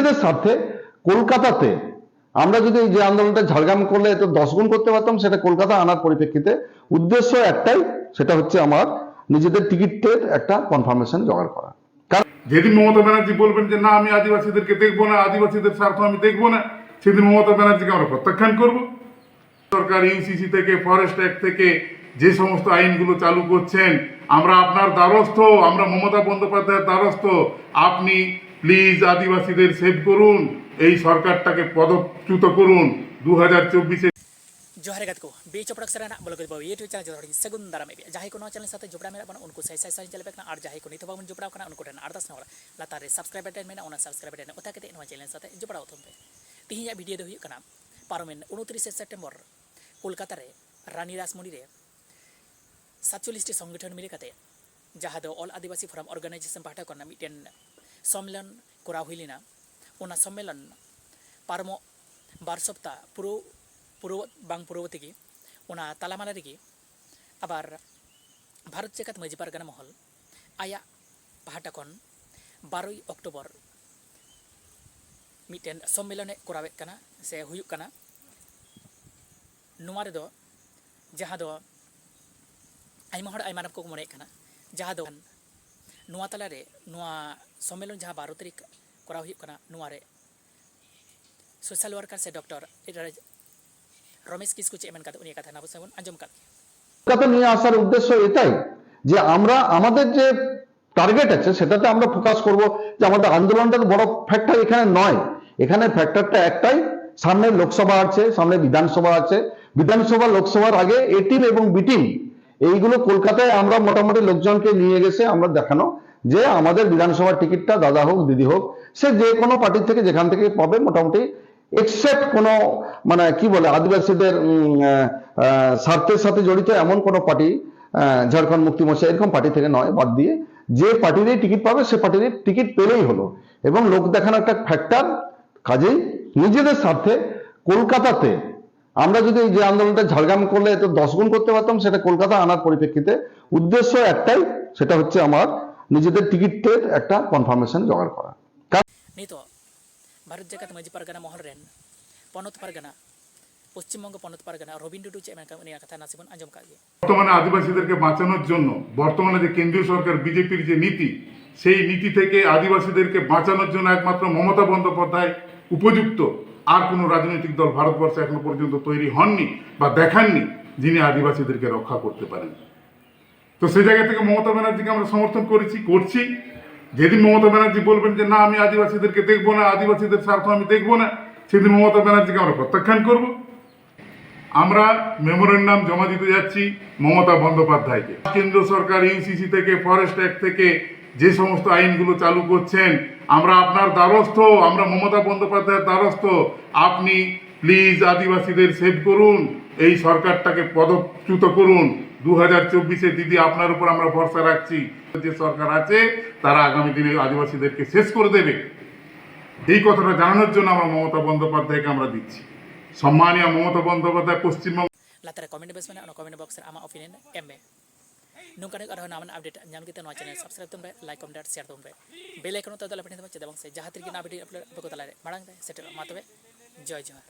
নিজেদের স্বার্থে কলকাতাতে আমরা যদি এই যে আন্দোলনটা ঝাড়গ্রাম করলে তো 10 গুণ করতে পারতাম, সেটা কলকাতা আনার পরিপ্রেক্ষিতে উদ্দেশ্য একটাই, সেটা হচ্ছে আমার নিজেদের টিকিটের একটা কনফার্মেশন জোগাড় করা। যেদিন মমতা ব্যানার্জি বলবেন যে না আমি আদিবাসীদেরকে দেখবো না, আদিবাসীদের স্বার্থ আমি দেখবো না, সেদিন মমতা ব্যানার্জিকে আমরা প্রত্যাখ্যান করব। সরকার ইউসিসি থেকে, ফরেস্ট অ্যাক্ট থেকে যে সমস্ত আইনগুলো চালু করছেন, আমরা আপনার দ্বারস্থ, আমরা মমতা বন্দ্যোপাধ্যায়ের দ্বারস্থ। আপনি প্লিজ আদিবাসীদের সেভ করুন, এই সরকারটাকে পদচ্যুত করুন। 2024-এ जोहार गत को बीच प्रोडक्शन बोलो को यूट्यूब चैनल जो सगुन दारा में जहाँ को चैनल साथ जुड़ा मेरा बना उनको सही सही चल बेकना और जहाँ को नहीं तो बाबू जुड़ा करना उनको टन अर्दास ना लातारे सब्सक्राइब बटन में ना सब्सक्राइब बटन उठा के नवा चैनल साथ जुड़ा होते हैं तीन वीडियो दो हुई पारमेन 29 सेप्टेम्बर कोलकाता रे रानी रासमणि रे 47 संगठन मिले कते जहाँ दो ऑल आदिवासी फोरम ऑर्गेनाइजेशन पाठा करना मिटेन सम्मेलन करा हुईलिना उना सम्मेलन पारमो 12 सप्ताह पूर्ववती की तालामाला रेगी आबार भारत जाकात माजी पारगाना महल आया पाहाटा खन 12 अक्टोबर मिटेन सम्मेलने करावे कना से हुयुक कना नुआ रेदो जहाँ दो आइमा हड़ आइमा नाम को मने कना जहाँ दो नुआ तलारे नुआ सम्मेलन जहाँ 12 तारीख करा हुयुक कना नुआ रे सोशल वर्कर से डॉक्टर रमेश किसकु चेयरमैन का उन्हीं कथा ना बस अंजम का কলকাতা নিয়ে আসার উদ্দেশ্য এটাই যে আমরা আমাদের যে টার্গেট আছে সেটাতে আমরা ফোকাস করব, যে আমাদের আন্দোলনটার বড় ফ্যাক্টর এখানে নয়, এখানে ফ্যাক্টরটা একটাই, সামনে লোকসভা আছে, সামনে বিধানসভা আছে, বিধানসভা লোকসভার আগে এ টিম এবং বি টিম এইগুলো কলকাতায় আমরা মোটামুটি লোকজনকে নিয়ে গেছে আমরা দেখানো যে আমাদের বিধানসভার টিকিটটা দাদা হোক দিদি হোক সে যে কোনো পার্টি থেকে যেখান থেকে পাবে, মোটামুটি এক্সেপ্ট কোনো মানে কি বলে আদিবাসীদের স্বার্থের সাথে জড়িত এমন কোনো পার্টি, ঝাড়খণ্ড মুক্তি মোর্চা এরকম পার্টি থেকে নয়, বাদ দিয়ে যে পার্টিরই টিকিট পাবে সে পার্টিরই টিকিট পেলেই হলো। এবং লোক দেখানো একটা ফ্যাক্টর, কাজেই নিজেদের স্বার্থে কলকাতাতে আমরা যদি এই যে আন্দোলনটা ঝাড়গ্রাম করলে তো 10 গুণ করতে পারতাম, সেটা কলকাতা আনার পরিপ্রেক্ষিতে উদ্দেশ্য একটাই, সেটা হচ্ছে আমার নিজেদের টিকিটের একটা কনফার্মেশন জোগাড় করা। भारत जाकात माजी पारगाना महल rain पनत Pargana Paschim Banga पनत Pargana Ravindra to chairman उन्हीं कथा नासिबन अंजम का বর্তমানে আদিবাসীদেরকে বাঁচানোর জন্য বর্তমানে যে কেন্দ্রীয় সরকার বিজেপির যে নীতি, সেই নীতি থেকে আদিবাসীদেরকে বাঁচানোর জন্য একমাত্র মমতা বন্দ্যোপাধ্যায় উপযুক্ত। আর কোনো রাজনৈতিক দল ভারতবর্ষে এখনো পর্যন্ত তৈরি হননি বা দেখাননি যিনি আদিবাসীদেরকে রক্ষা করতে পারেন। তো সেই জায়গা থেকে মমতা ব্যানার্জিকে আমরা সমর্থন করছি। যেদিন মমতা ব্যানার্জি বলবেন যে না আমি আদিবাসীদেরকে দেখবো না, আদিবাসীদের স্বার্থ আমি দেখবো না, সেদিন মমতা ব্যানার্জিকে আমরা প্রত্যাখ্যান করব। আমরা মেমোরেন্ডাম জমা দিতে যাচ্ছি মমতা বন্দ্যোপাধ্যায়কে। কেন্দ্র সরকার ইউসিসি থেকে, ফরেস্ট অ্যাক্ট থেকে যে সমস্ত আইনগুলো চালু করছেন, আমরা আপনার দ্বারস্থ, আমরা মমতা বন্দ্যোপাধ্যায়ের দ্বারস্থ। আপনি প্লিজ আদিবাসীদের সেভ করুন, এই সরকারটাকে পদচ্যুত করুন। 2024-এ দিদি আপনার উপর আমরা ভরসা রাখছি, যে সরকার আছে তারা আগামী দিনে আদিবাসীদেরকে শেষ করে দেবে। এই কথাটা জানানোর জন্য আমরা মমতা বন্দ্যোপাধ্যায়কে আমরা দিচ্ছি। সম্মানীয় মমতা বন্দ্যোপাধ্যায় পশ্চিমবঙ্গ लातारे कमेंट बॉक्स में कमेंट बॉक्स रे आमा ओपिनियन एमए नुकाने और नामन अपडेट ᱧᱟᱢ ᱠᱟᱛᱮ ᱱᱚᱣᱟ ᱪᱮᱱᱮᱞ ᱥᱟᱵᱥᱠᱨᱟᱭᱤᱵ ᱛᱚᱢᱵᱮ ᱞᱟᱭᱠ ᱠᱚᱢᱮᱱᱴ ᱥᱮᱭᱟᱨ ᱛᱚᱢᱵᱮ ᱵᱮᱞ ᱟᱭᱠᱚᱱ ᱛᱚ ᱫᱟᱞᱟ ᱯᱮᱱ ᱛᱚ ᱪᱮᱫᱟᱜ ᱵᱟᱝ ᱥᱮ ᱡᱟᱦᱟᱸ ᱛᱤᱨᱜᱮ ᱱᱟ ᱵᱷᱤᱰᱤᱭᱳ ᱟᱯᱞᱳᱰ ᱵᱟᱠᱚ ᱛᱟᱞᱟᱨᱮ ᱢᱟᱲᱟᱝ ᱨᱮ ᱥᱮᱴᱮᱨ ᱢᱟ ᱛᱚᱵᱮ ᱡᱚᱭ ᱡᱚᱦᱟᱨ।